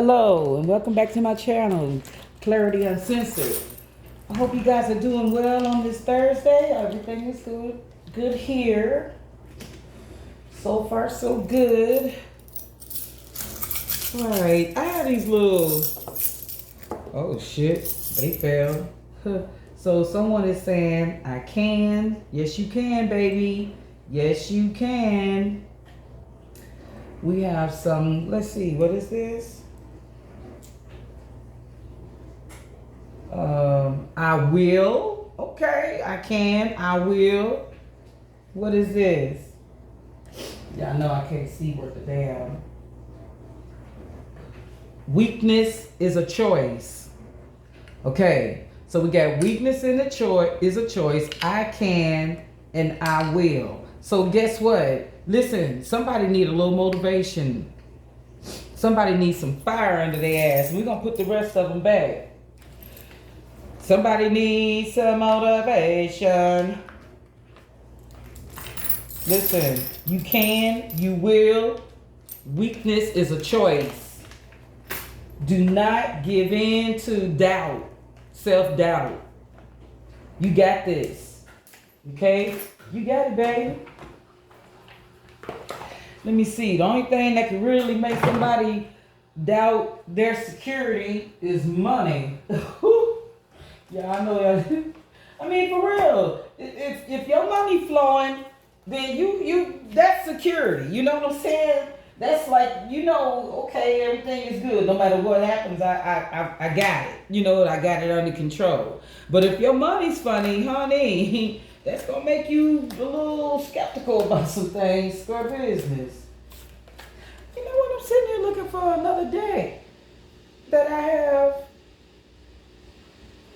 Hello and welcome back to my channel, Clarity Uncensored. I hope you guys are doing well on this Thursday. Everything is good. Good here. So far so good. Alright, I have these little, oh shit, they fell. So someone is saying, I can. Yes you can, baby. Yes you can. We have some, let's see, what is this? I will. Okay, I can. I will. What is this? Yeah, I know I can't see what the damn. Weakness is a choice. Okay, so we got weakness in the choice is a choice. I can and I will. So guess what? Listen, somebody need a little motivation. Somebody needs some fire under their ass. We're gonna put the rest of them back. Somebody needs some motivation. Listen, you can, you will. Weakness is a choice. Do not give in to doubt, self-doubt. You got this. Okay? You got it, baby. Let me see. The only thing that can really make somebody doubt their security is money. Yeah, I know that. I mean, for real. If your money flowing, then you that's security. You know what I'm saying? That's like, okay, everything is good. No matter what happens, I got it. I got it under control. But if your money's funny, honey, that's gonna make you a little skeptical about some things for business. You know what? I'm sitting here looking for another deck that I have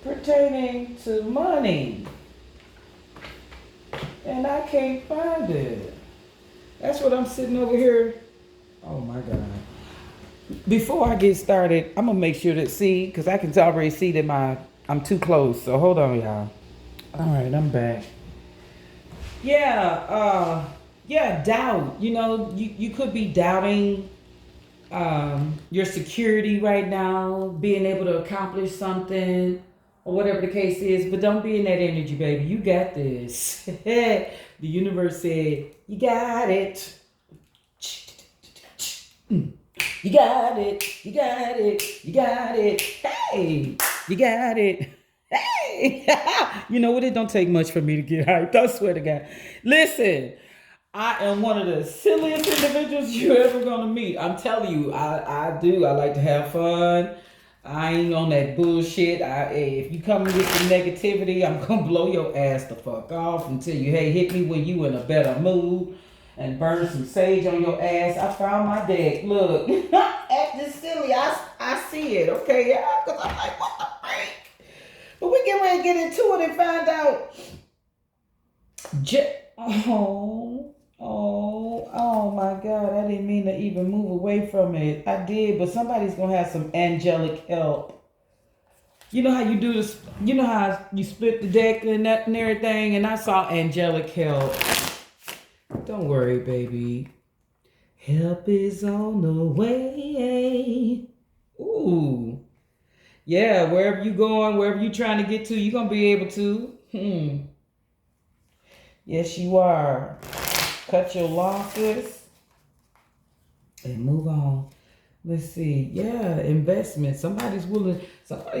pertaining to money, and I can't find it. That's what I'm sitting over here. Oh my God. Before I get started, I'm gonna make sure that because I can already see that I'm too close. So hold on, y'all. All right, I'm back. Yeah, doubt. You could be doubting your security right now, being able to accomplish something, or whatever the case is, but don't be in that energy, baby. You got this. The universe said, you got it. You got it. You got it. You got it. Hey, you got it. Hey, you know what? It don't take much for me to get hyped. I swear to God. Listen, I am one of the silliest individuals you're ever gonna meet. I'm telling you, I do. I like to have fun. I ain't on that bullshit. If you come with some negativity, I'm gonna blow your ass the fuck off and tell you, hey, hit me when you in a better mood and burn some sage on your ass. I found my deck. Look, acting silly. I see it. Okay, yeah, because I'm like, what the freak? But we get ready to get into it and find out. Oh my God, I didn't mean to even move away from it. I did, but somebody's gonna have some angelic help. You know how you do this, you know how you split the deck and that and everything, and I saw angelic help. Don't worry, baby. Help is on the way. Ooh. Yeah, wherever you going, wherever you trying to get to, you're gonna be able to. Yes, you are. Cut your losses and move on. Let's see. Yeah, investment. Somebody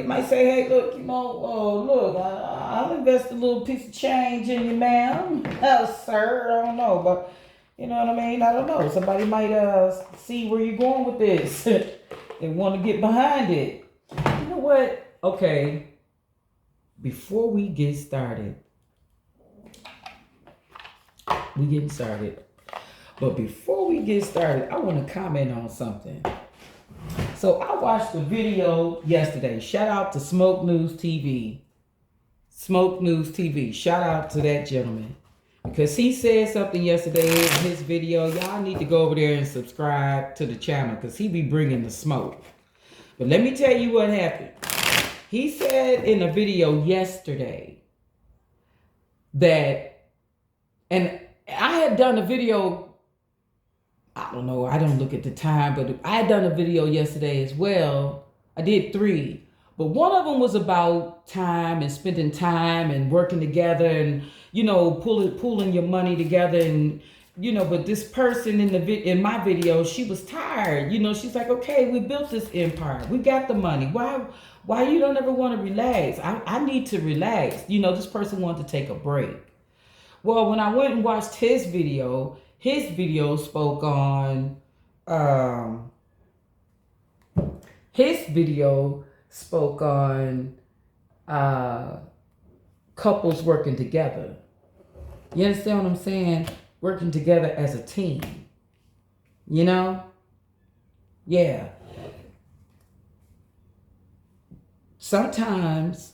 might say, hey, look, look, I'll invest a little piece of change in you, ma'am. Sir, I don't know, but you know what I mean? I don't know. Somebody might see where you're going with this. They want to get behind it. You know what? Okay. Before we get started, we getting started. But before we get started, I want to comment on something. So I watched a video yesterday. Shout out to Smoke News TV. Smoke News TV. Shout out to that gentleman. Because he said something yesterday in his video. Y'all need to go over there and subscribe to the channel because he be bringing the smoke. But let me tell you what happened. He said in a video yesterday that, and I had done a video I don't know. I don't look at the time, but I had done a video yesterday as well. I did 3, but one of them was about time and spending time and working together and pulling your money together and But this person in my video, she was tired. She's like, okay, we built this empire. We got the money. Why you don't ever want to relax? I need to relax. This person wanted to take a break. Well, when I went and watched his video spoke on um his video spoke on uh couples working together. You understand what I'm saying? Working together as a team. Yeah. Sometimes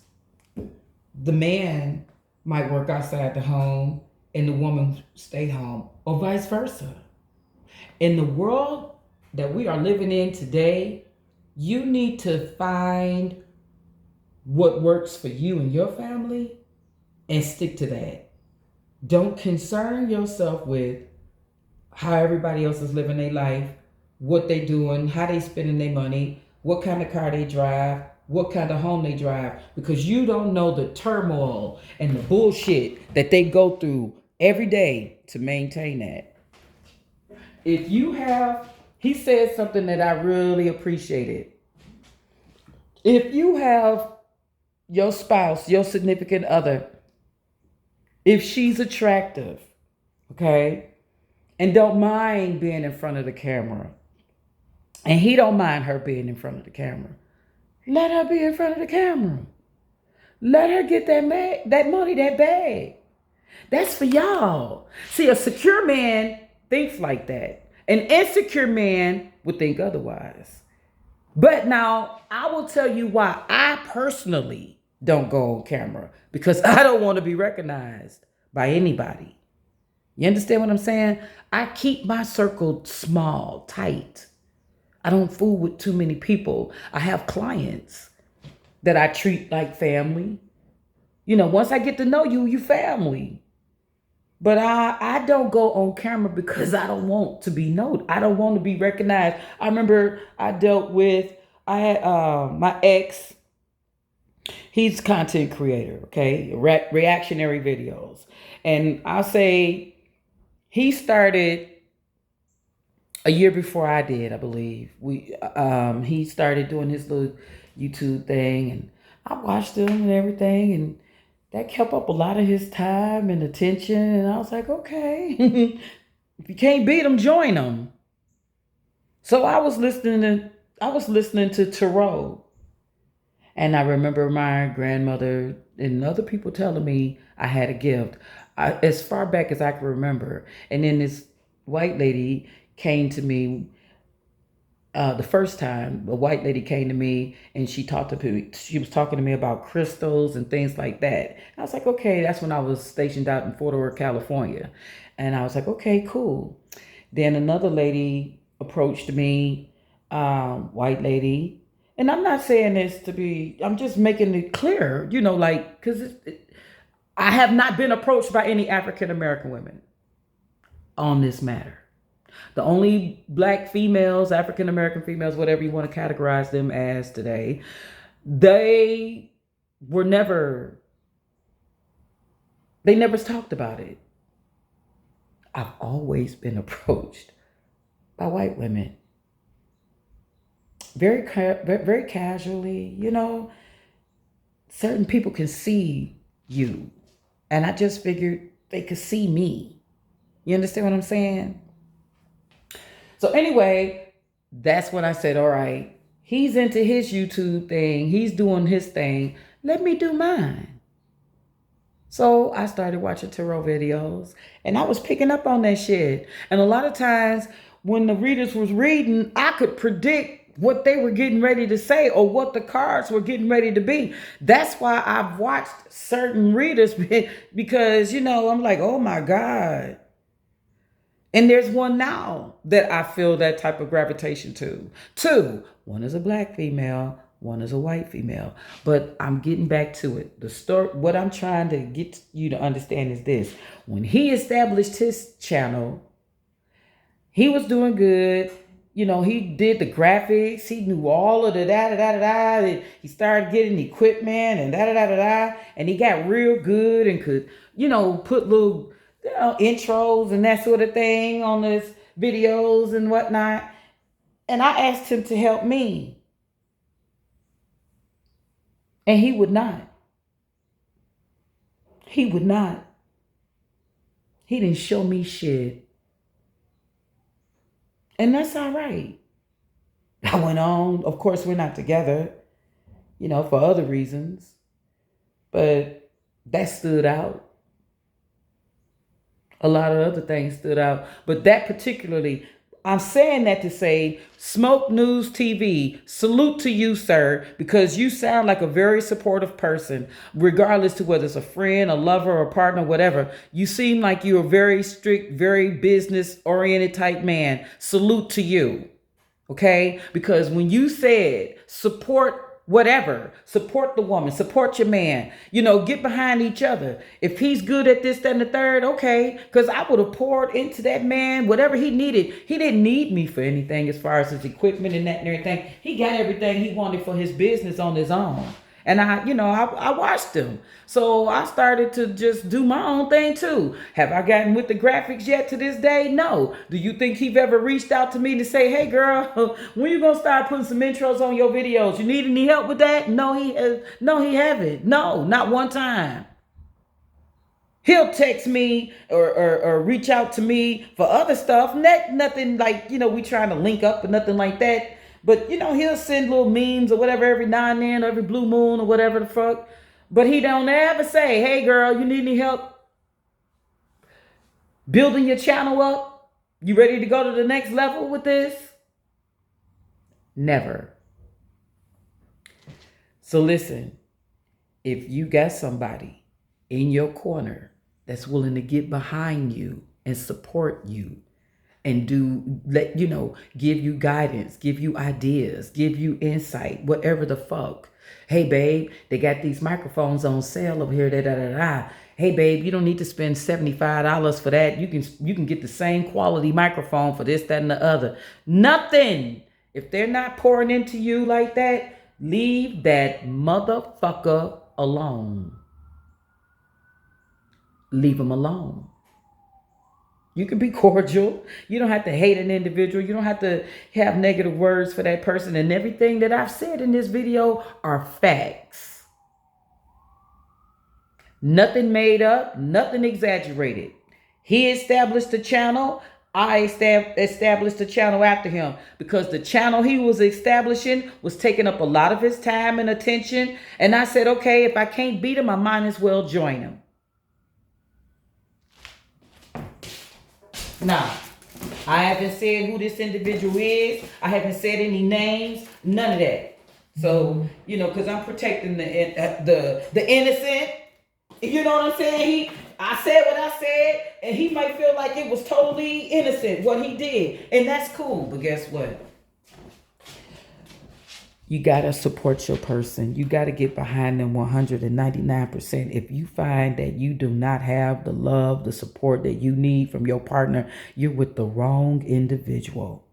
the man might work outside the home and the woman stay home, or vice versa. In the world that we are living in today, you need to find what works for you and your family and stick to that. Don't concern yourself with how everybody else is living their life, what they doing, how they spending their money, what kind of car they drive, what kind of home they drive, because you don't know the turmoil and the bullshit that they go through every day to maintain that. If you have, he said something that I really appreciated. If you have your spouse, your significant other, if she's attractive, okay, and don't mind being in front of the camera, and he don't mind her being in front of the camera, let her be in front of the camera. Let her get that money, that bag. That's for y'all. See, a secure man thinks like that. An insecure man would think otherwise. But now, I will tell you why I personally don't go on camera. Because I don't want to be recognized by anybody. You understand what I'm saying? I keep my circle small, tight. I don't fool with too many people. I have clients that I treat like family. Once I get to know you, you family. But I don't go on camera because I don't want to be known. I don't want to be recognized. I remember I had my ex. He's a content creator, okay? Reactionary videos. And I'll say he started a year before I did, I believe. He started doing his little YouTube thing, and I watched him and everything, and that kept up a lot of his time and attention. And I was like, okay, if you can't beat him, join him. So I was listening to Tarot, and I remember my grandmother and other people telling me I had a gift, as far back as I can remember. And then this white lady came to me. The first time a white lady came to me and she was talking to me about crystals and things like that. And I was like, okay, that's when I was stationed out in Fort Worth, California. And I was like, okay, cool. Then another lady approached me, white lady. And I'm not saying this I'm just making it clear, because I have not been approached by any African American women on this matter. The only black females, African American females, whatever you want to categorize them as today, they never talked about it. I've always been approached by white women. Very casually, certain people can see you. And I just figured they could see me. You understand what I'm saying? So anyway, that's when I said, all right, he's into his YouTube thing. He's doing his thing. Let me do mine. So I started watching tarot videos, and I was picking up on that shit. And a lot of times when the readers was reading, I could predict what they were getting ready to say or what the cards were getting ready to be. That's why I've watched certain readers because, I'm like, oh my God. And there's one now that I feel that type of gravitation to. 2, one is a black female, one is a white female. But I'm getting back to it. The story, what I'm trying to get you to understand is this. When he established his channel, He was doing good. He did the graphics. He knew all of the da da da da da. And he started getting equipment and da da da da da. And he got real good and could, put little intros and that sort of thing on his videos and whatnot. And I asked him to help me, and he would not. He would not. He didn't show me shit. And that's all right. I went on. Of course, we're not together, for other reasons. But that stood out. A lot of other things stood out. But that particularly, I'm saying that to say, Smoke News TV, salute to you, sir, because you sound like a very supportive person, regardless to whether it's a friend, a lover, a partner, whatever. You seem like you're a very strict, very business-oriented type man. Salute to you, okay? Because when you said support whatever, support the woman, support your man, get behind each other. If he's good at this, that, and the third, okay, because I would have poured into that man whatever he needed. He didn't need me for anything as far as his equipment and that and everything. He got everything he wanted for his business on his own. And I watched him. So I started to just do my own thing too. Have I gotten with the graphics yet to this day? No. Do you think he's ever reached out to me to say, hey girl, when you gonna start putting some intros on your videos? You need any help with that? No, he haven't. No, not one time. He'll text me or reach out to me for other stuff. Nothing like, we trying to link up or nothing like that. But, he'll send little memes or whatever every now and then, every blue moon or whatever the fuck. But he don't ever say, hey, girl, you need any help building your channel up? You ready to go to the next level with this? Never. So listen, if you got somebody in your corner that's willing to get behind you and support you, and give you guidance, give you ideas, give you insight, whatever the fuck. Hey, babe, they got these microphones on sale over here. Da da da da. Hey, babe, you don't need to spend $75 for that. You can get the same quality microphone for this, that, and the other. Nothing. If they're not pouring into you like that, leave that motherfucker alone. Leave them alone. You can be cordial. You don't have to hate an individual. You don't have to have negative words for that person. And everything that I've said in this video are facts. Nothing made up, nothing exaggerated. He established the channel. I established the channel after him because the channel he was establishing was taking up a lot of his time and attention. And I said, okay, if I can't beat him, I might as well join him. Now, I haven't said who this individual is. I haven't said any names. None of that. So, because I'm protecting the innocent. You know what I'm saying? I said what I said, and he might feel like it was totally innocent what he did, and that's cool. But guess what? You gotta support your person. You gotta get behind them 199%. If you find that you do not have the love, the support that you need from your partner, you're with the wrong individual.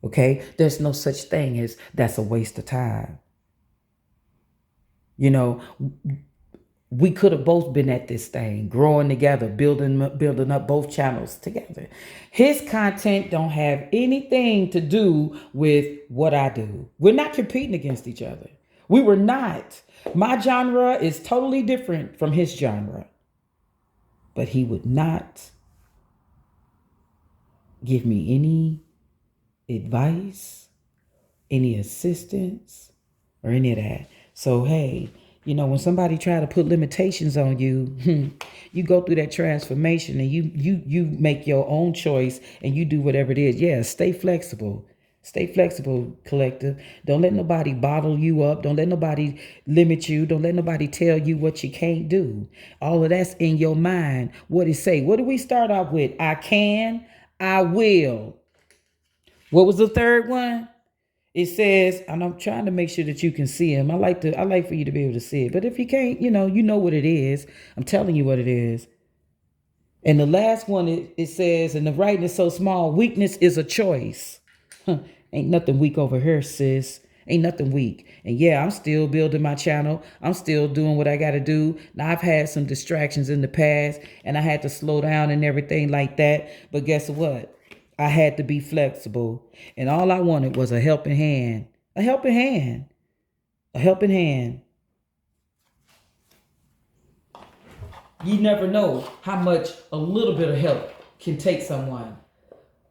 Okay? There's no such thing as that's a waste of time. We could have both been at this thing, growing together, building up both channels together. His content don't have anything to do with what I do. We're not competing against each other. We were not. My genre is totally different from his genre. But he would not give me any advice, any assistance, or any of that. So, hey, when somebody try to put limitations on you, you go through that transformation and you make your own choice and you do whatever it is. Yeah, stay flexible. Stay flexible, collective. Don't let nobody bottle you up. Don't let nobody limit you. Don't let nobody tell you what you can't do. All of that's in your mind. What it say? What do we start off with? I can, I will. What was the third one? It says, and I'm trying to make sure that you can see him. I like for you to be able to see it. But if you can't, you know what it is. I'm telling you what it is. And the last one, it says, and the writing is so small, weakness is a choice. Huh. Ain't nothing weak over here, sis. Ain't nothing weak. And yeah, I'm still building my channel. I'm still doing what I got to do. Now, I've had some distractions in the past and I had to slow down and everything like that. But guess what? I had to be flexible. And all I wanted was a helping hand. A helping hand. A helping hand. You never know how much a little bit of help can take someone.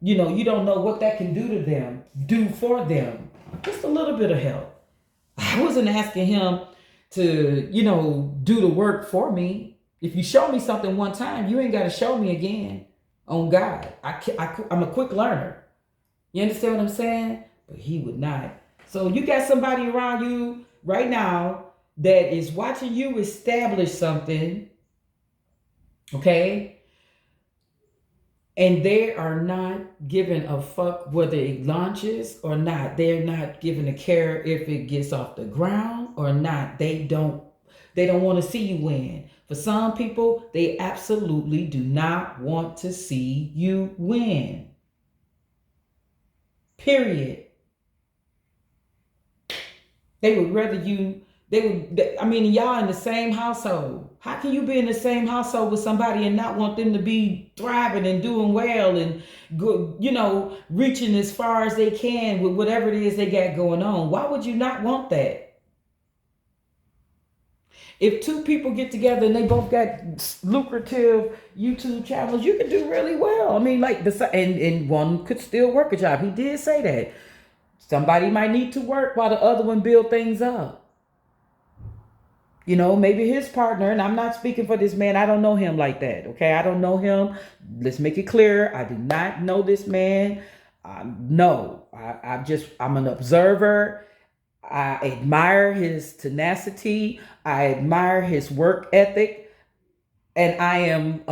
You don't know what that can do for them. Just a little bit of help. I wasn't asking him to, do the work for me. If you show me something one time, you ain't got to show me again. On God. I'm a quick learner. You understand what I'm saying? But he would not. So you got somebody around you right now that is watching you establish something, okay? And they are not giving a fuck whether it launches or not. They're not giving a care if it gets off the ground or not. They don't want to see you win. For some people, they absolutely do not want to see you win. Period. They would rather y'all in the same household. How can you be in the same household with somebody and not want them to be thriving and doing well and good, reaching as far as they can with whatever it is they got going on? Why would you not want that? If two people get together and they both got lucrative YouTube channels, you can do really well. I mean, and one could still work a job. He did say that. Somebody might need to work while the other one build things up. Maybe his partner, and I'm not speaking for this man. I don't know him like that. Okay. I don't know him. Let's make it clear. I do not know this man. No, I'm an observer. I admire his tenacity. I admire his work ethic. And I am,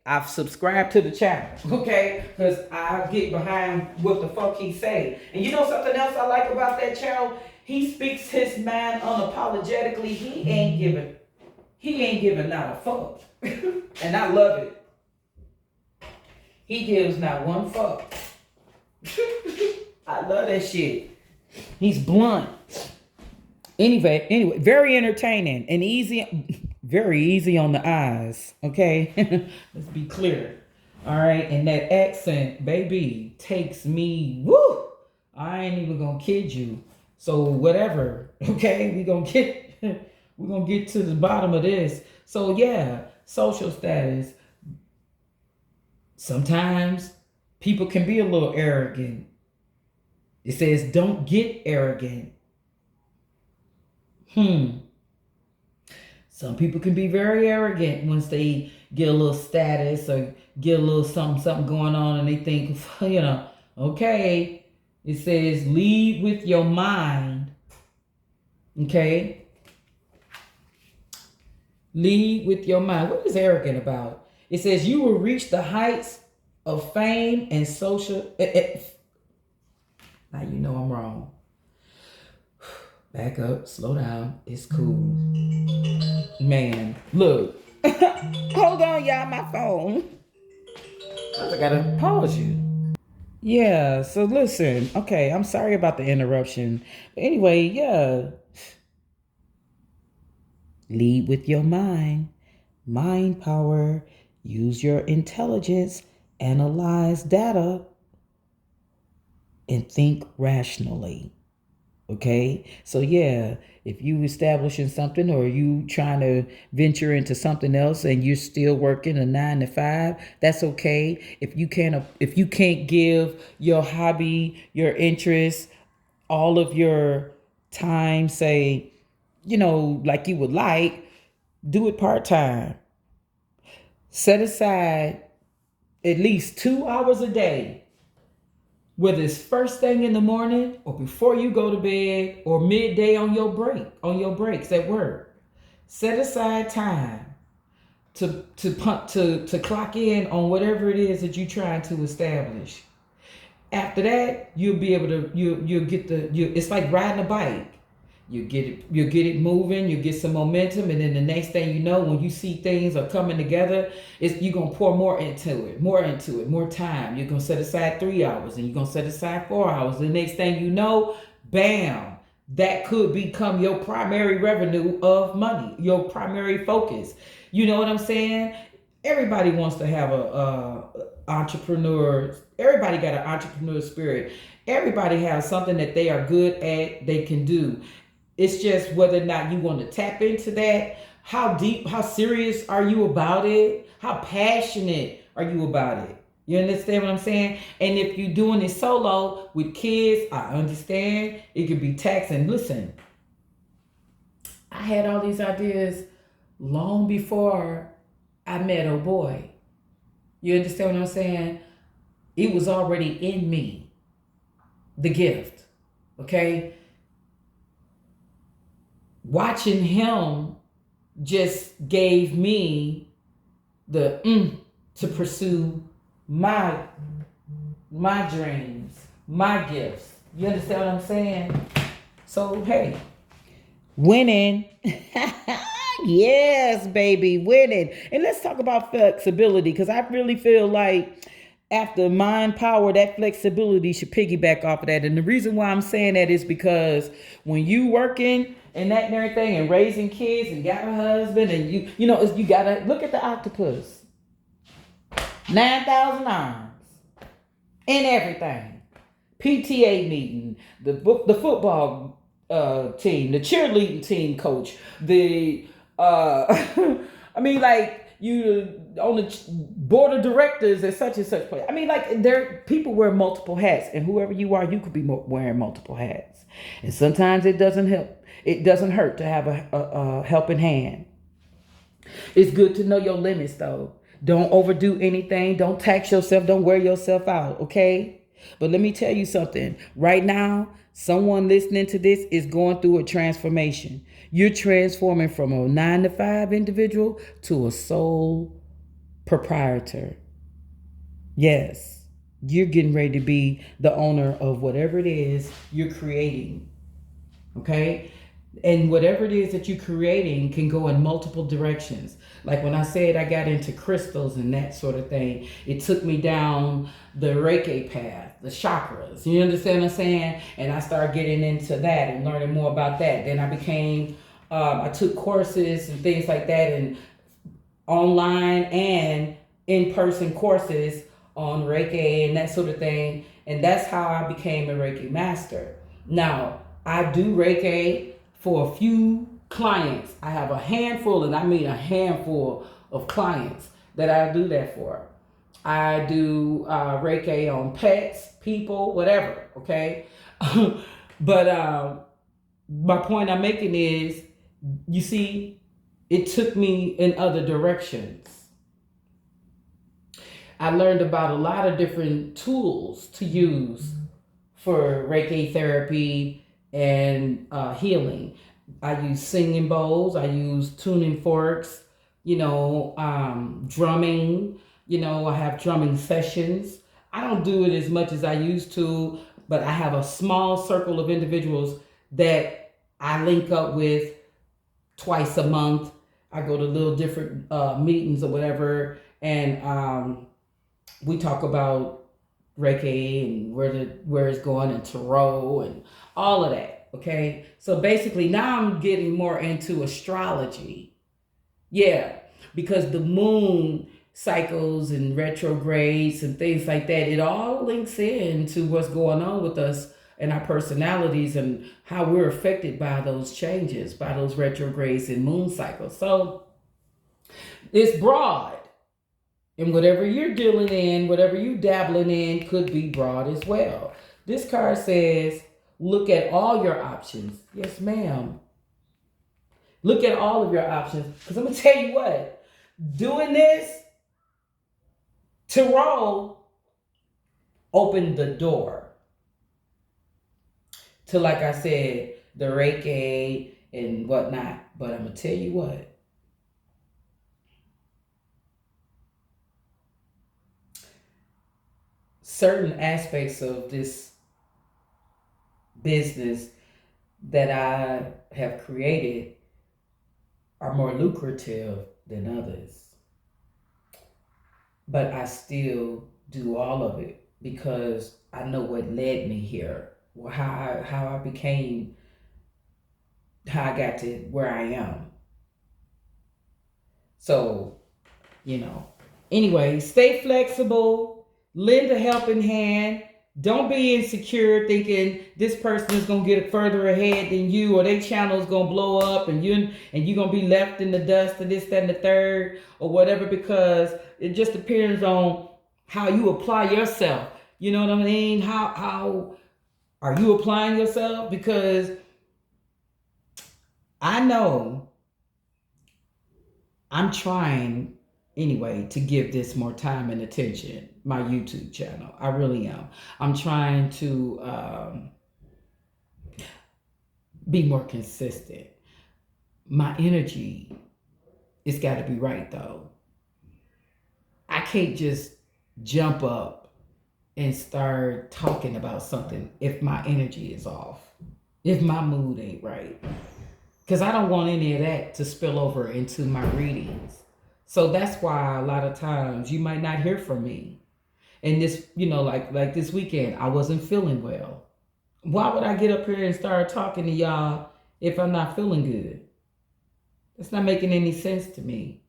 I've subscribed to the channel, okay? Because I get behind what the fuck he say. And you know something else I like about that channel? He speaks his mind unapologetically. He ain't giving not a fuck. And I love it. He gives not one fuck. I love that shit. He's blunt. Anyway, very entertaining and easy, very easy on the eyes. Okay, let's be clear. All right, and that accent, baby, takes me. Woo! I ain't even gonna kid you. So whatever. Okay, we're gonna get to the bottom of this. So yeah, social status. Sometimes people can be a little arrogant. It says, don't get arrogant. Some people can be very arrogant once they get a little status or get a little something going on and they think, okay. It says, lead with your mind. Okay? Lead with your mind. What is arrogant about? It says, you will reach the heights of fame and social... Now you know I'm wrong. Back up, slow down. It's cool. Man, look. Hold on, y'all, my phone. I gotta pause you. Yeah, so listen. Okay, I'm sorry about the interruption. Anyway, yeah. Lead with your mind. Mind power. Use your intelligence. Analyze data. And think rationally. Okay, so yeah, if you establishing something or you trying to venture into something else and you're still working a 9 to 5, that's okay. If you can't give your hobby, your interest, all of your time, say, like you would like, do it part-time. Set aside at least 2 hours a day. Whether it's first thing in the morning or before you go to bed or midday on your breaks at work. Set aside time to clock in on whatever it is that you're trying to establish. After that, you'll be able to you'll get it's like riding a bike. you get it moving, you get some momentum, and then the next thing you know, when you see things are coming together, it's you're gonna pour more into it, more time. You're gonna set aside 3 hours, and you're gonna set aside 4 hours. The next thing you know, bam, that could become your primary revenue of money, your primary focus. You know what I'm saying? Everybody wants to have a entrepreneur. Everybody got an entrepreneur spirit. Everybody has something that they are good at, they can do. It's just whether or not you want to tap into that. How deep, how serious are you about it? How passionate are you about it? You understand what I'm saying? And if you're doing it solo with kids, I understand it could be taxing. Listen, I had all these ideas long before I met oh boy. You understand what I'm saying? It was already in me, the gift. Okay? Watching him just gave me the to pursue my dreams, my gifts. You understand what I'm saying? So hey, winning. Yes, baby, winning. And let's talk about flexibility because I really feel like after mind power, that flexibility should piggyback off of that. And the reason why I'm saying that is because when you working and that and everything and raising kids and got a husband and you know, you gotta look at the octopus. 9,000 arms and everything. PTA meeting, the football team, the cheerleading team coach, the I mean, like you on the board of directors at such and such place. I mean, like there people wear multiple hats, and whoever you are, you could be wearing multiple hats. And sometimes it doesn't help. It doesn't hurt to have a helping hand. It's good to know your limits, though. Don't overdo anything. Don't tax yourself. Don't wear yourself out, okay? But let me tell you something. Right now, someone listening to this is going through a transformation. You're transforming from a 9 to 5 individual to a sole proprietor. Yes, you're getting ready to be the owner of whatever it is you're creating, okay? And whatever it is that you're creating can go in multiple directions. Like when I said I got into crystals and that sort of thing, it took me down the Reiki path, the chakras. You understand what I'm saying? And I started getting into that and learning more about that. Then I took courses and things like that, and online and in-person courses on Reiki and that sort of thing. And that's how I became a Reiki master. Now, I do Reiki for a few clients. I have a handful, and I mean a handful of clients that I do that for. I do Reiki on pets, people, whatever, okay? But my point I'm making is, you see, it took me in other directions. I learned about a lot of different tools to use for Reiki therapy and healing. I use singing bowls, I use tuning forks, drumming, I have drumming sessions. I don't do it as much as I used to, but I have a small circle of individuals that I link up with twice a month. I go to little different meetings or whatever, and we talk about Reiki and where it's going and tarot and all of that. Okay, so basically now I'm getting more into astrology. Yeah, because the moon cycles and retrogrades and things like that, it all links in to what's going on with us and our personalities and how we're affected by those changes, by those retrogrades and moon cycles. So it's broad. And whatever you're dealing in, whatever you dabbling in could be broad as well. This card says, look at all your options. Yes, ma'am. Look at all of your options. Because I'm going to tell you what, doing this tarot opened the door to, like I said, the Reiki and whatnot. But I'm going to tell you what, certain aspects of this business that I have created are more lucrative than others. But I still do all of it because I know what led me here, how I became, how I got to where I am. So, you know, anyway, stay flexible, lend a helping hand. Don't be insecure thinking this person is gonna get further ahead than you, or their channel is gonna blow up and you're gonna be left in the dust of this, that, and the third, or whatever, because it just depends on how you apply yourself. You know what I mean? How are you applying yourself? Because I know I'm trying anyway to give this more time and attention, my YouTube channel. I really am. I'm trying to be more consistent. My energy, it's got to be right though. I can't just jump up and start talking about something if my energy is off, if my mood ain't right. Because I don't want any of that to spill over into my readings. So that's why a lot of times you might not hear from me. And this, like this weekend, I wasn't feeling well. Why would I get up here and start talking to y'all if I'm not feeling good? It's not making any sense to me.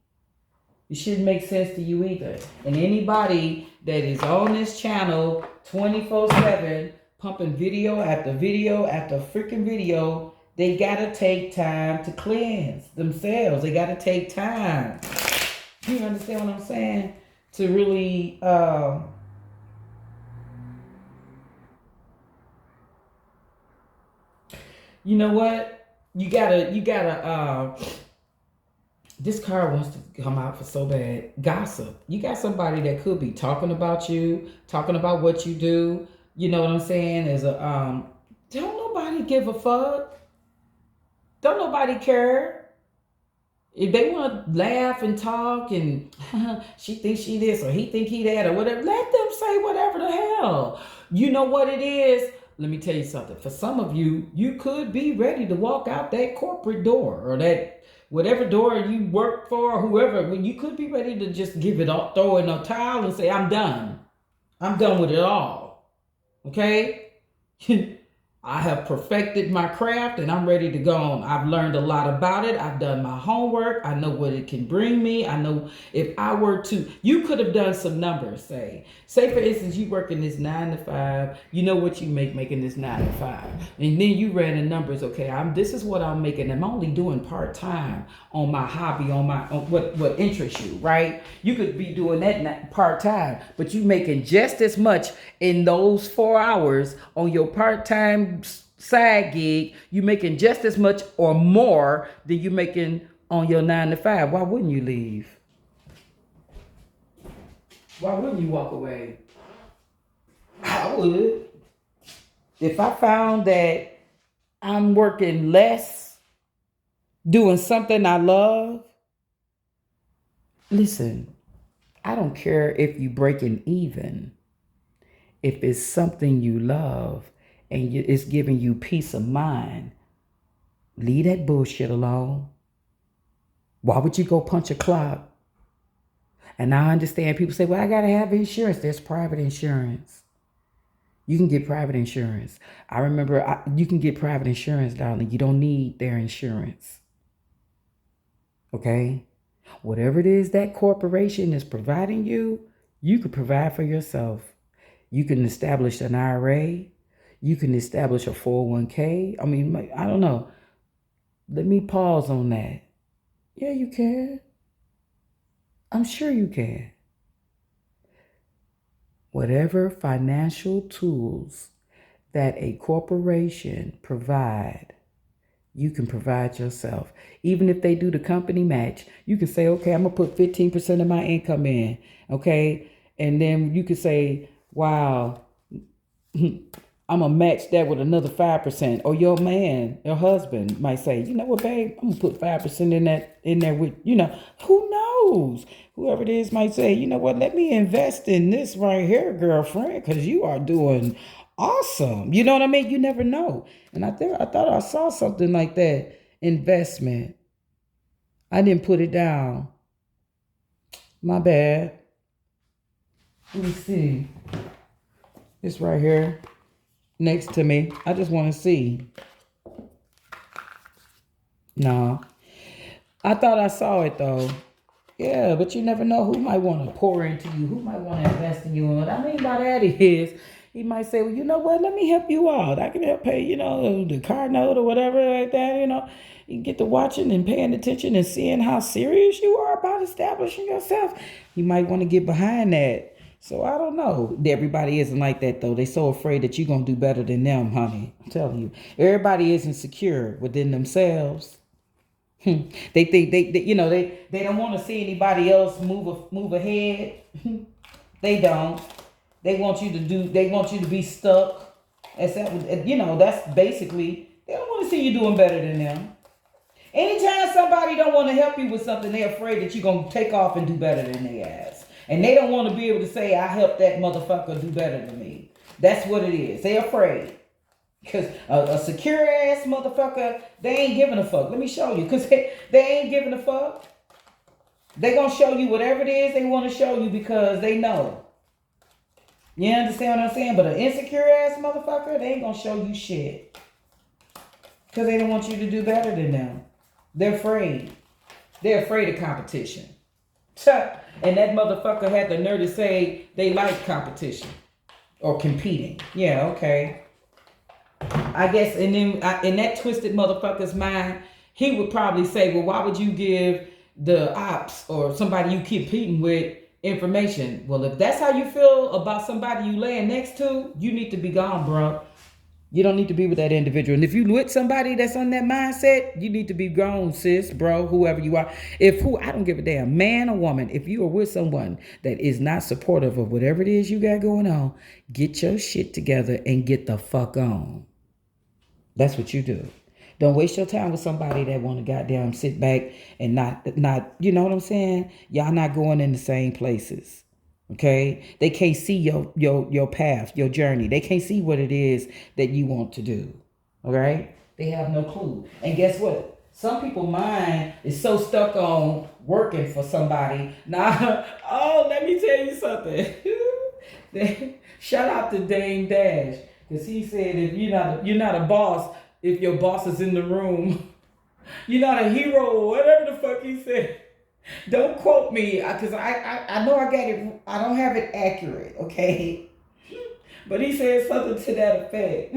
It shouldn't make sense to you either. And anybody that is on this channel 24/7, pumping video after video after freaking video, they gotta take time to cleanse themselves. They gotta take time. You understand what I'm saying? To really you know what? You gotta this card wants to come out for so bad. Gossip. You got somebody that could be talking about you, talking about what you do. You know what I'm saying? As a don't nobody give a fuck. Don't nobody care. If they want to laugh and talk and she thinks she this or he think he that or whatever, let them say whatever the hell. You know what it is? Let me tell you something. For some of you, you could be ready to walk out that corporate door or that whatever door you work for or whoever. When you could be ready to just give it up, throw in a towel and say, I'm done. I'm done with it all. Okay? I have perfected my craft and I'm ready to go on. I've learned a lot about it. I've done my homework. I know what it can bring me. I know if I were to, you could have done some numbers, say for instance, you work in this 9 to 5, you know what you make making this 9 to 5. And then you ran the numbers. Okay, this is what I'm making. I'm only doing part-time on my hobby, on what interests you, right? You could be doing that part-time, but you making just as much in those 4 hours on your part-time side gig. You making just as much or more than you making on your 9 to 5. Why wouldn't you leave? Why wouldn't you walk away? I would. If I found that I'm working less, doing something I love, listen, I don't care if you breaking even. If it's something you love and it's giving you peace of mind, leave that bullshit alone. Why would you go punch a clock? And I understand people say, well, I got to have insurance. There's private insurance. You can get private insurance. I remember you can get private insurance, darling. You don't need their insurance. Okay? Whatever it is that corporation is providing you, you could provide for yourself. You can establish an IRA. You can establish a 401k. I mean, I don't know. Let me pause on that. Yeah, you can. I'm sure you can. Whatever financial tools that a corporation provide, you can provide yourself. Even if they do the company match, you can say, okay, I'm going to put 15% of my income in. Okay. And then you could say, wow, I'm going to match that with another 5%. Or your man, your husband might say, you know what, babe, I'm going to put 5% in there with, who knows? Whoever it is might say, you know what, let me invest in this right here, girlfriend, because you are doing awesome. You know what I mean? You never know. And I thought I saw something like that. Investment. I didn't put it down. My bad. Let me see. It's right here next to me. I just want to see. No. I thought I saw it though. Yeah, but you never know who might want to pour into you, who might want to invest in you. And what I mean by that is, he might say, well, you know what, let me help you out. I can help pay, the car note or whatever like that. You get to watching and paying attention and seeing how serious you are about establishing yourself. You might want to get behind that. So I don't know. Everybody isn't like that though. They so afraid that you're going to do better than them, honey. I'm telling you. Everybody isn't secure within themselves. They think they don't want to see anybody else move ahead. They don't. They want you to be stuck. That's basically, they don't want to see you doing better than them. Anytime somebody don't want to help you with something, they're afraid that you're going to take off and do better than they ass. And they don't want to be able to say, I helped that motherfucker do better than me. That's what it is. They're afraid. Because a secure ass motherfucker, they ain't giving a fuck. Let me show you. Because they ain't giving a fuck. They going to show you whatever it is they want to show you because they know. You understand what I'm saying? But an insecure ass motherfucker, they ain't going to show you shit. Because they don't want you to do better than them. They're afraid. They're afraid of competition. And that motherfucker had the nerve to say they like competition. Or competing. Yeah, okay. I guess, and then in that twisted motherfucker's mind, he would probably say, well, why would you give the ops or somebody you keep competing with information? Well, if that's how you feel about somebody you laying next to, you need to be gone, bro. You don't need to be with that individual. And if you with somebody that's on that mindset, you need to be gone, sis, bro, whoever you are. I don't give a damn, man or woman, if you are with someone that is not supportive of whatever it is you got going on, get your shit together and get the fuck on. That's what you do. Don't waste your time with somebody that want to goddamn sit back and not, you know what I'm saying? Y'all not going in the same places. Okay? They can't see your path, your journey. They can't see what it is that you want to do. All right? They have no clue. And guess what? Some people's mind is so stuck on working for somebody. Now, let me tell you something. Shout out to Dame Dash. Because he said if you're not a boss, if your boss is in the room, you're not a hero or whatever the fuck he said. Don't quote me, because I know I got it. I don't have it accurate, okay? But he said something to that effect.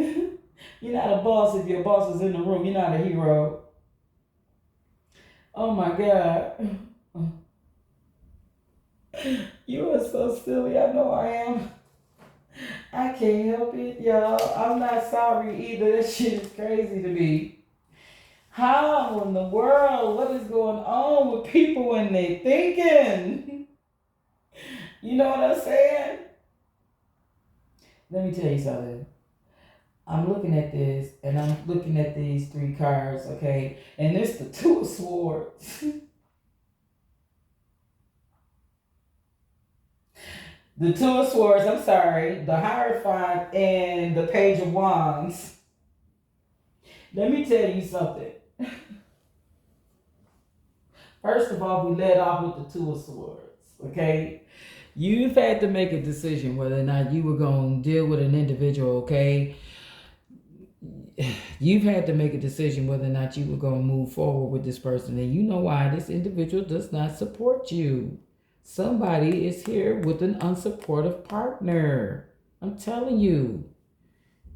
You're not a boss if your boss is in the room. You're not a hero. Oh my God. You are so silly. I know I am. I can't help it, y'all. I'm not sorry either. That shit is crazy to me. How in the world? What is going on with people when they thinking? You know what I'm saying? Let me tell you something. I'm looking at this, and I'm looking at these 3 cards, okay? And it's the 2 of Swords. The 2 of Swords, I'm sorry, the Hierophant and the Page of Wands. Let me tell you something. First of all, we led off with the 2 of Swords, okay? You've had to make a decision whether or not you were going to deal with an individual, okay? You've had to make a decision whether or not you were going to move forward with this person. And you know why this individual does not support you. Somebody is here with an unsupportive partner. I'm telling you.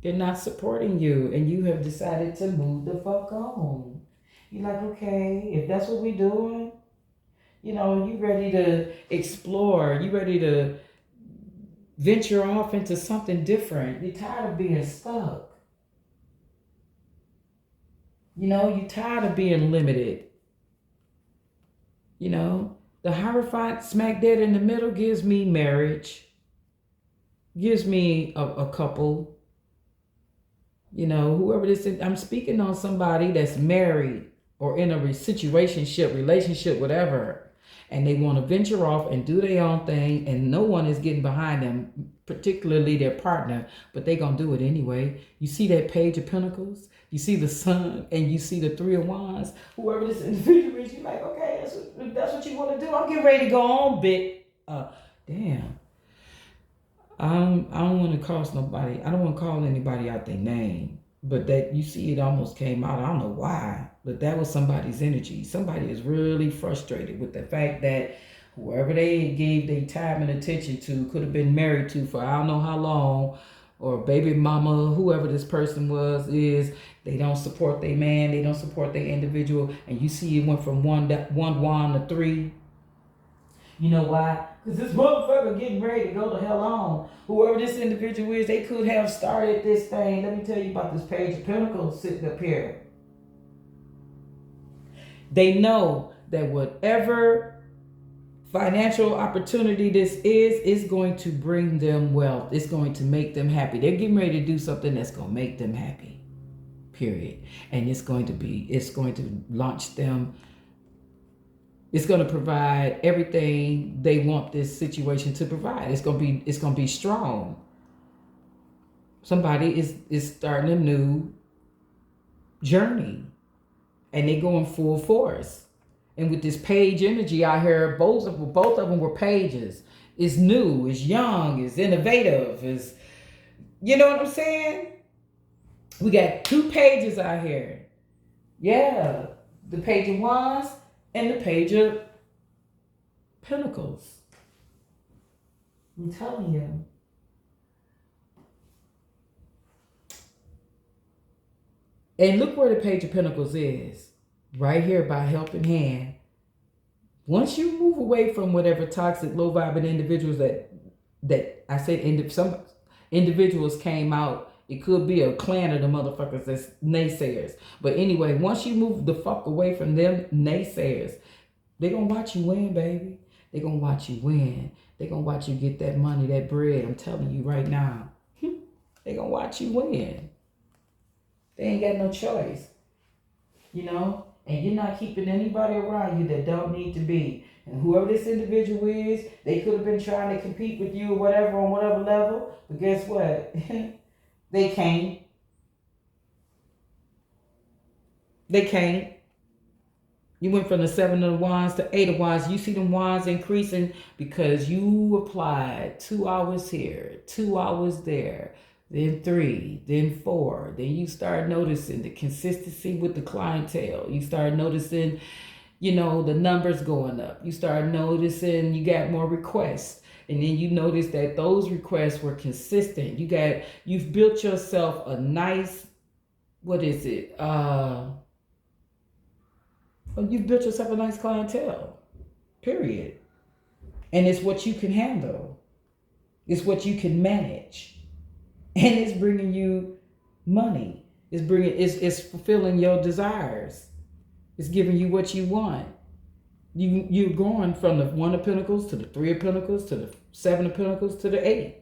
They're not supporting you. And you have decided to move the fuck on. You're like, okay, if that's what we're doing, you ready to explore. You ready to venture off into something different. You're tired of being stuck. You're tired of being limited. The Hierophant smack dead in the middle gives me marriage. Gives me a couple. Whoever this is, I'm speaking on somebody that's married or in a situationship, relationship, whatever. and they want to venture off and do their own thing, and no one is getting behind them, particularly their partner, but they gonna do it anyway. You see that Page of Pentacles, you see the Sun, and you see the Three of Wands. Whoever this individual is, you're like, okay, that's what you want to do. I'm getting ready to go on, bit. Damn. I don't want to cause nobody. I don't want to call anybody out their name, but that you see, it almost came out. I don't know why, but that was somebody's energy. Somebody is really frustrated with the fact that whoever they gave their time and attention to could have been married to for I don't know how long, or baby mama, whoever this person is, they don't support their man, they don't support their individual, and you see it went from one wand to three. You know why? Because this motherfucker getting ready to go to hell on. Whoever this individual is, they could have started this thing. Let me tell you about this Page of Pentacles sitting up here. They know that whatever financial opportunity this is going to bring them wealth. It's going to make them happy. They're getting ready to do something that's going to make them happy. Period. And it's going to launch them. It's going to provide everything they want this situation to provide. It's going to be strong. Somebody is starting a new journey, and they're going full force. And with this page energy out here, both of them were pages. It's new, it's young, it's innovative, it's, you know what I'm saying? We got two pages out here. Yeah, the Page of Wands and the Page of Pentacles. I'm telling you. And look where the Page of Pentacles is. Right here by Helping Hand. Once you move away from whatever toxic, low-vibing individuals that I said, some individuals came out. It could be a clan of the motherfuckers that's naysayers. But anyway, once you move the fuck away from them naysayers, they're going to watch you win, baby. They're going to watch you win. They're going to watch you get that money, that bread. I'm telling you right now. They're going to watch you win. They ain't got no choice. You know? And you're not keeping anybody around you that don't need to be. And whoever this individual is, they could have been trying to compete with you or whatever on whatever level. But guess what? They can't. They can't. You went from the 7 of Wands to 8 of Wands. You see them wands increasing because you applied 2 hours here, 2 hours there, then 3, then 4. Then you start noticing the consistency with the clientele. You start noticing, the numbers going up. You start noticing you got more requests. And then you notice that those requests were consistent. You've built yourself a nice, you've built yourself a nice clientele, period. And it's what you can handle. It's what you can manage. And it's bringing you money. It's fulfilling your desires. It's giving you what you want. You're going from the 1 of Pentacles to the 3 of Pentacles to the 7 of Pentacles to the 8.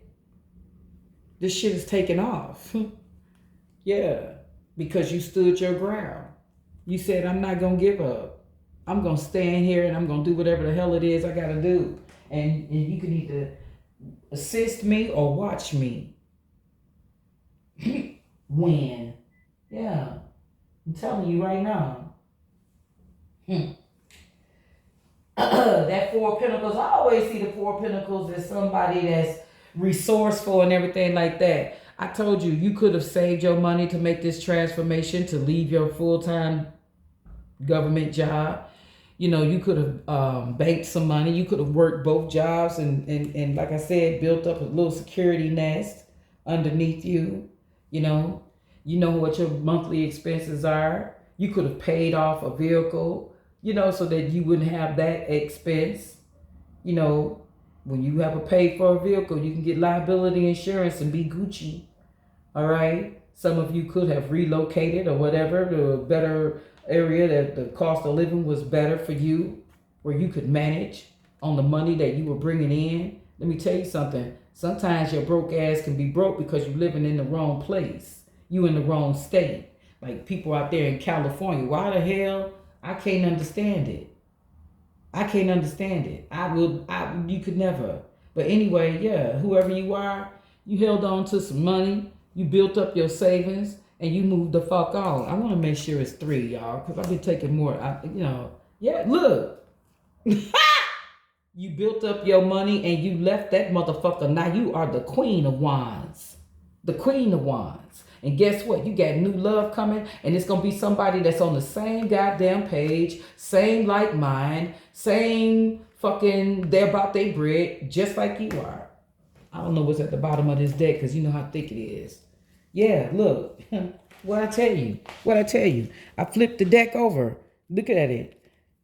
This shit is taking off. Yeah, because you stood your ground. You said, I'm not going to give up. I'm going to stand here and I'm going to do whatever the hell it is I got to do. And you can either assist me or watch me win. Yeah, I'm telling you right now. That 4 of Pentacles, I always see the 4 of Pentacles as somebody that's resourceful and everything like that. I told you, you could have saved your money to make this transformation, to leave your full-time government job. You could have banked some money. You could have worked both jobs and like I said, built up a little security nest underneath you. You know what your monthly expenses are. You could have paid off a vehicle, so that you wouldn't have that expense. When you have a paid for a vehicle, you can get liability insurance and be Gucci. All right. Some of you could have relocated or whatever to a better area that the cost of living was better for you, where you could manage on the money that you were bringing in. Let me tell you something. Sometimes your broke ass can be broke because you're living in the wrong place. You in the wrong state. Like people out there in California. Why the hell? I can't understand it. I can't understand it. You could never. But anyway, yeah, whoever you are, you held on to some money, you built up your savings, and you moved the fuck on. I want to make sure it's 3, y'all, because I've been taking more. Yeah, look. You built up your money and you left that motherfucker. Now you are the queen of wands. The queen of wands. And guess what? You got new love coming, and it's going to be somebody that's on the same goddamn page, same like mind, same fucking, they're about their bread, just like you are. I don't know what's at the bottom of this deck because you know how thick it is. Yeah, look. What I tell you. What I tell you. I flipped the deck over. Look at it.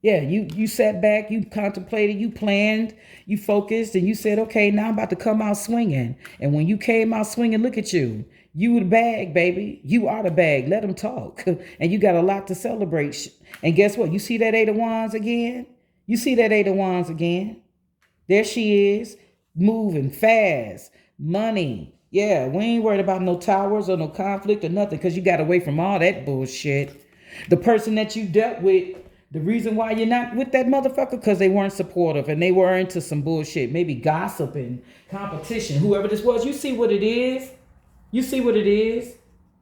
Yeah, you sat back, you contemplated, you planned, you focused, and you said, okay, now I'm about to come out swinging. And when you came out swinging, look at you. You the bag, baby. You are the bag. Let them talk. And you got a lot to celebrate. And guess what? You see that 8 of Wands again? You see that 8 of Wands again? There she is, moving fast. Money. Yeah, we ain't worried about no towers or no conflict or nothing because you got away from all that bullshit. The person that you dealt with, the reason why you're not with that motherfucker, because they weren't supportive and they were into some bullshit, maybe gossip and competition, whoever this was. You see what it is? You see what it is?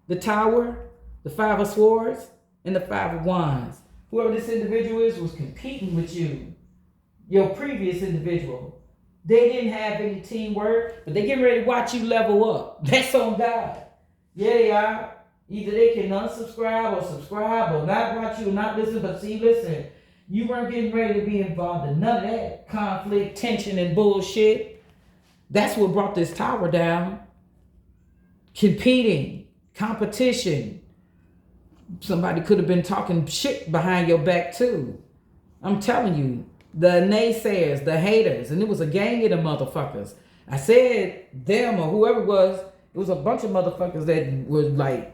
The Tower, the 5 of Swords, and the 5 of Wands. Whoever this individual is was competing with you, your previous individual. They didn't have any teamwork, but they getting ready to watch you level up. That's on God. Yeah, y'all. Either they can unsubscribe or subscribe or not watch you or not listen. But see, listen, you weren't getting ready to be involved in none of that conflict, tension, and bullshit. That's what brought this tower down. Competing, competition. Somebody could have been talking shit behind your back too. I'm telling you, the naysayers, the haters, and it was a gang of the motherfuckers. I said them or whoever it was a bunch of motherfuckers that were like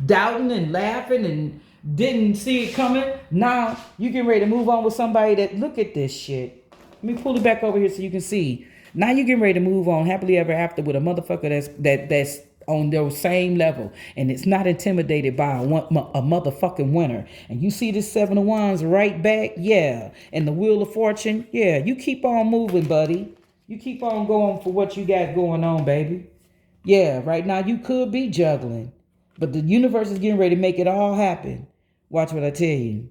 doubting and laughing and didn't see it coming. Now you getting ready to move on with somebody that, look at this shit. Let me pull it back over here so you can see. Now you getting ready to move on happily ever after with a motherfucker that's on their same level, and it's not intimidated by a motherfucking winner. And you see this 7 of Wands right back, yeah, and the Wheel of Fortune, yeah. You keep on moving, buddy. You keep on going for what you got going on, baby. Yeah, right now you could be juggling, but the universe is getting ready to make it all happen. Watch what I tell you.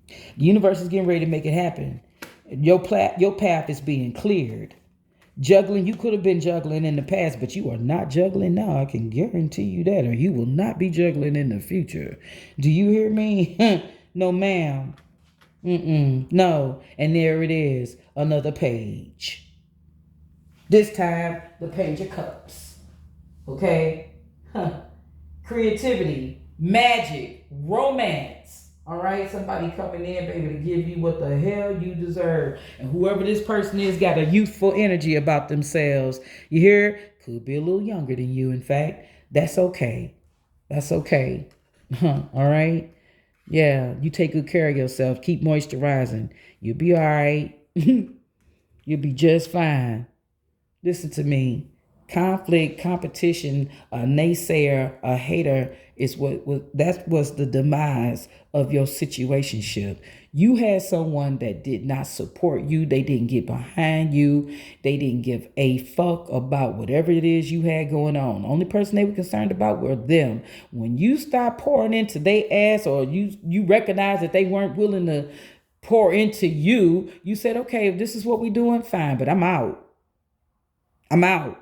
The universe is getting ready to make it happen. Your path is being cleared. Juggling, you could have been juggling in the past, but you are not juggling now. I can guarantee you that, or you will not be juggling in the future. Do you hear me? No, ma'am. No. And there it is, another page. This time, the Page of Cups. Okay? Creativity, magic, romance. All right, somebody coming in, baby, to give you what the hell you deserve. And whoever this person is got a youthful energy about themselves. You hear? Could be a little younger than you, in fact. That's okay. That's okay. All right? Yeah, you take good care of yourself. Keep moisturizing. You'll be all right. You'll be just fine. Listen to me. Conflict, competition, a naysayer, a hater is that was the demise of your situationship. You had someone that did not support you. They didn't get behind you. They didn't give a fuck about whatever it is you had going on. The only person they were concerned about were them. When you start pouring into their ass, or you recognize that they weren't willing to pour into you, you said, okay, if this is what we're doing, fine, but I'm out. I'm out.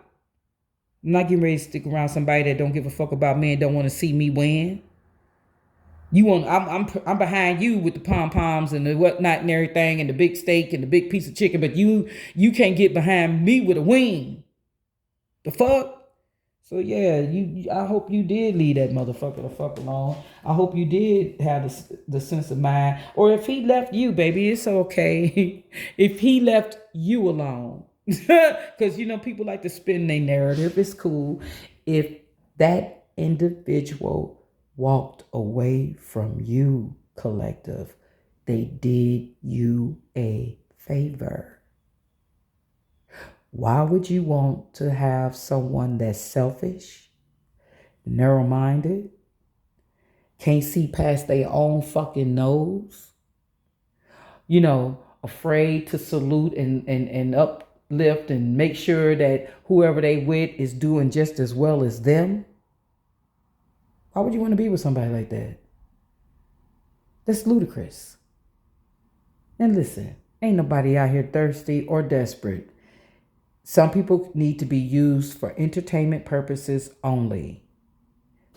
I'm not getting ready to stick around somebody that don't give a fuck about me and don't want to see me win. I'm behind you with the pom poms and the whatnot and everything and the big steak and the big piece of chicken, but you can't get behind me with a wing. The fuck? So yeah, I hope you did leave that motherfucker the fuck alone. I hope you did have the sense of mind. Or if he left you, baby, it's okay. If he left you alone. Because, people like to spin their narrative. It's cool. If that individual walked away from you, collective, they did you a favor. Why would you want to have someone that's selfish, narrow-minded, can't see past their own fucking nose? afraid to salute and uplift and make sure that whoever they with is doing just as well as them. Why would you want to be with somebody like that? That's ludicrous. And listen, ain't nobody out here thirsty or desperate. Some people need to be used for entertainment purposes only.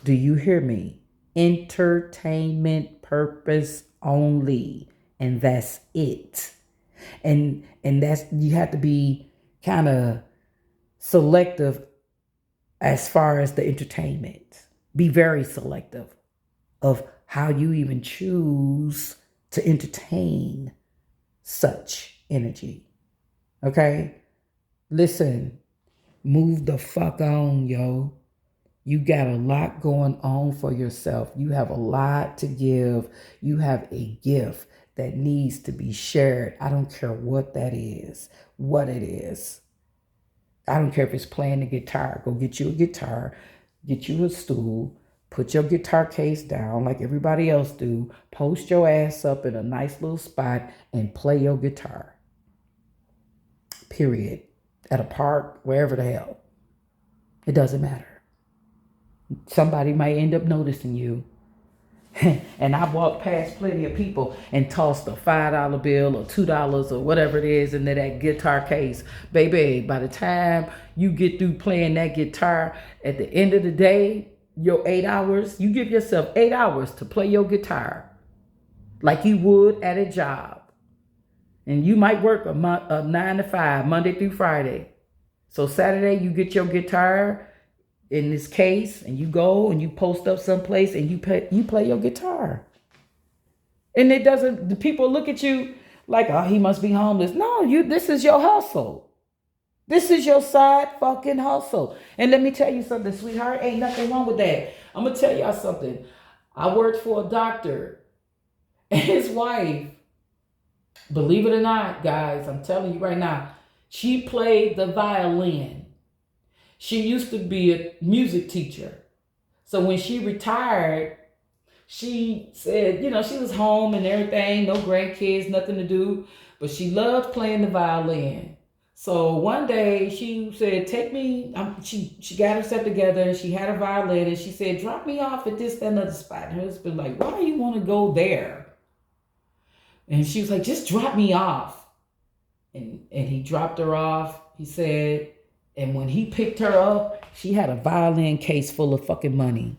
Do you hear me? Entertainment purpose only. And that's it. And that's, you have to be kind of selective as far as the entertainment. Be very selective of how you even choose to entertain such energy. Okay? Listen, move the fuck on, yo. You got a lot going on for yourself. You have a lot to give. You have a gift that needs to be shared. I don't care what that is, what it is. I don't care if it's playing the guitar. Go get you a guitar, get you a stool, put your guitar case down like everybody else do, post your ass up in a nice little spot and play your guitar. Period. At a park, wherever the hell. It doesn't matter. Somebody might end up noticing you. And I walked past plenty of people and tossed a $5 bill or $2 or whatever it is into that guitar case. Baby, by the time you get through playing that guitar, at the end of the day, your 8 hours, you give yourself 8 hours to play your guitar like you would at a job. And you might work a 9 to 5, Monday through Friday. So Saturday, you get your guitar in this case and you go and you post up someplace and you play your guitar. And it doesn't, the people look at you like, oh, he must be homeless. No, this is your hustle. This is your side fucking hustle. And let me tell you something, sweetheart, ain't nothing wrong with that. I'm going to tell y'all something. I worked for a doctor and his wife, believe it or not, guys, I'm telling you right now, she played the violin. She used to be a music teacher. So when she retired, she said, she was home and everything, no grandkids, nothing to do, but she loved playing the violin. So one day she said, take me, she got herself together and she had a violin and she said, drop me off at this, that, another spot. And her husband like, why do you want to go there? And she was like, just drop me off. And he dropped her off, he said, and when he picked her up, she had a violin case full of fucking money.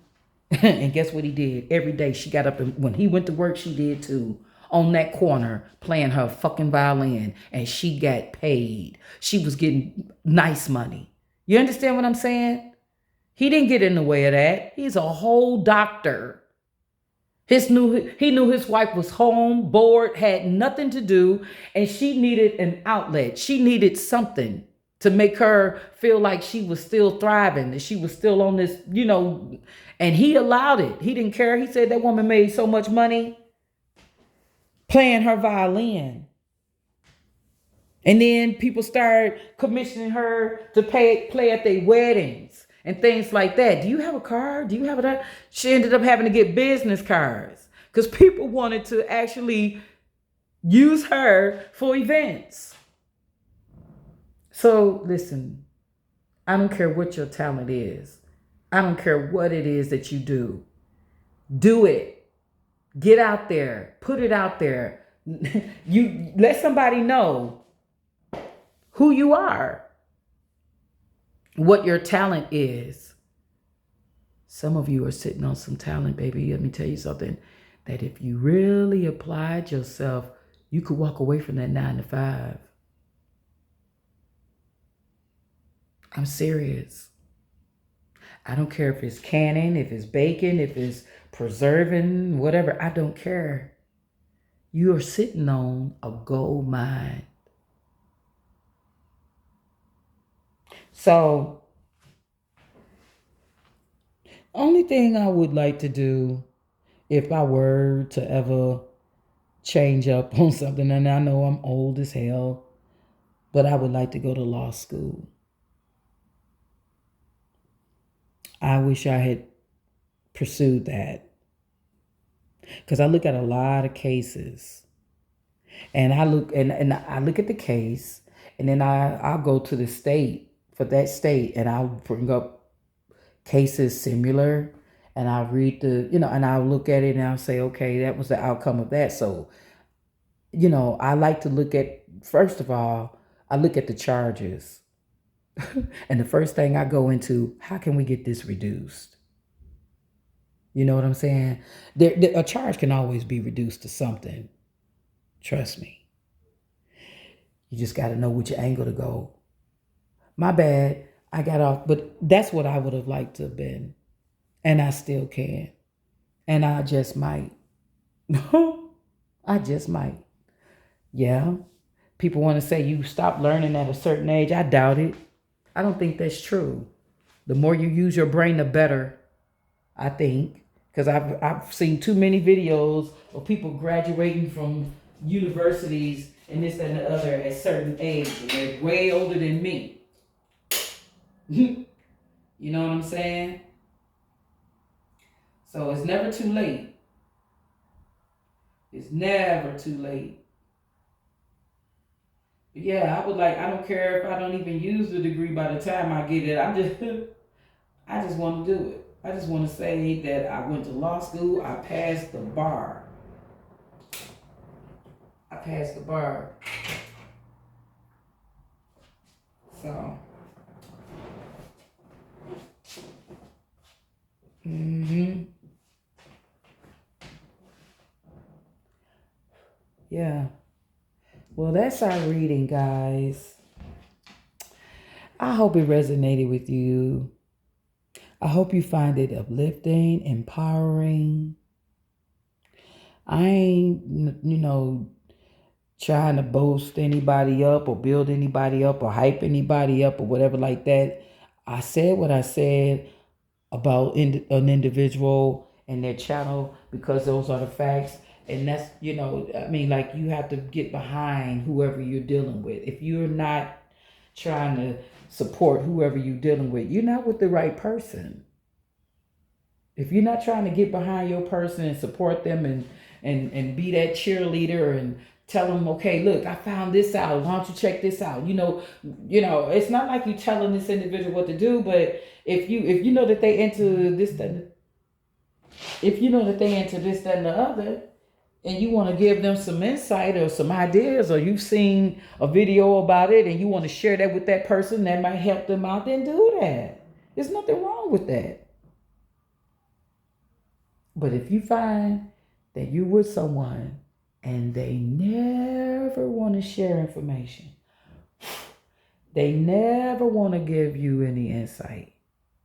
And guess what he did? Every day she got up and when he went to work, she did too. On that corner playing her fucking violin. And she got paid. She was getting nice money. You understand what I'm saying? He didn't get in the way of that. He's a whole doctor. He knew his wife was home, bored, had nothing to do, and she needed an outlet. She needed something to make her feel like she was still thriving, that she was still on this, and he allowed it. He didn't care. He said that woman made so much money playing her violin. And then people started commissioning her to play at their weddings and things like that. Do you have a car? Do you have a... She ended up having to get business cards because people wanted to actually use her for events. So listen, I don't care what your talent is. I don't care what it is that you do. Do it. Get out there. Put it out there. You let somebody know who you are, what your talent is. Some of you are sitting on some talent, baby. Let me tell you something, that if you really applied yourself, you could walk away from that 9 to 5. I'm serious. I don't care if it's canning, if it's baking, if it's preserving, whatever. I don't care. You are sitting on a gold mine. So, only thing I would like to do if I were to ever change up on something, and I know I'm old as hell, but I would like to go to law school. I wish I had pursued that. Because I look at a lot of cases And I look at the case, and then I'll go to the state for that state, and I'll bring up cases similar, and I'll read and I'll look at it, and I'll say, okay, that was the outcome of that. So, I like to look at, first of all, I look at the charges. And the first thing I go into, how can we get this reduced? You know what I'm saying? A charge can always be reduced to something. Trust me. You just got to know which angle to go. My bad. I got off, but that's what I would have liked to have been. And I still can. And I just might. I just might. Yeah. People want to say you stop learning at a certain age. I doubt it. I don't think that's true. The more you use your brain, the better, I think. Because I've seen too many videos of people graduating from universities and this and the other at certain age. And they're way older than me. You know what I'm saying? So it's never too late. It's never too late. But yeah, I don't care if I don't even use the degree by the time I get it. I just want to do it. I just want to say that I went to law school. I passed the bar. So, yeah. Well, that's our reading, guys. I hope it resonated with you. I hope you find it uplifting, empowering. I ain't, trying to boast anybody up or build anybody up or hype anybody up or whatever like that. I said what I said about an individual and their channel because those are the facts. And that's, you have to get behind whoever you're dealing with. If you're not trying to support whoever you're dealing with, you're not with the right person. If you're not trying to get behind your person and support them and be that cheerleader and tell them, okay, look, I found this out. Why don't you check this out? It's not like you telling this individual what to do, but if you know that they into this, that and the other, and you want to give them some insight or some ideas, or you've seen a video about it and you want to share that with that person that might help them out, then do that. There's nothing wrong with that. But if you find that you're with someone and they never want to share information, they never want to give you any insight,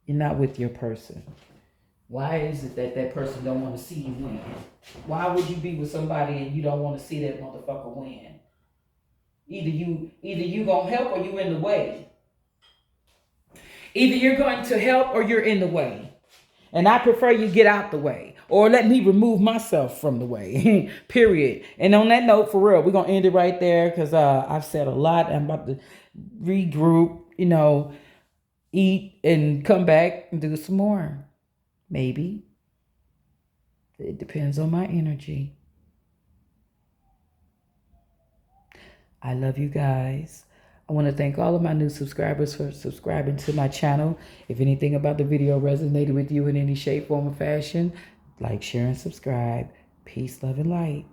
you're not with your person. Why is it that person don't want to see you win? Why would you be with somebody and you don't want to see that motherfucker win? Either you gonna help or you in the way. Either you're going to help or you're in the way. And I prefer you get out the way. Or let me remove myself from the way. Period. And on that note, for real, we're going to end it right there because I've said a lot. I'm about to regroup, eat and come back and do some more. Maybe. It depends on my energy. I love you guys. I want to thank all of my new subscribers for subscribing to my channel. If anything about the video resonated with you in any shape, form, or fashion, like, share, and subscribe. Peace, love, and light.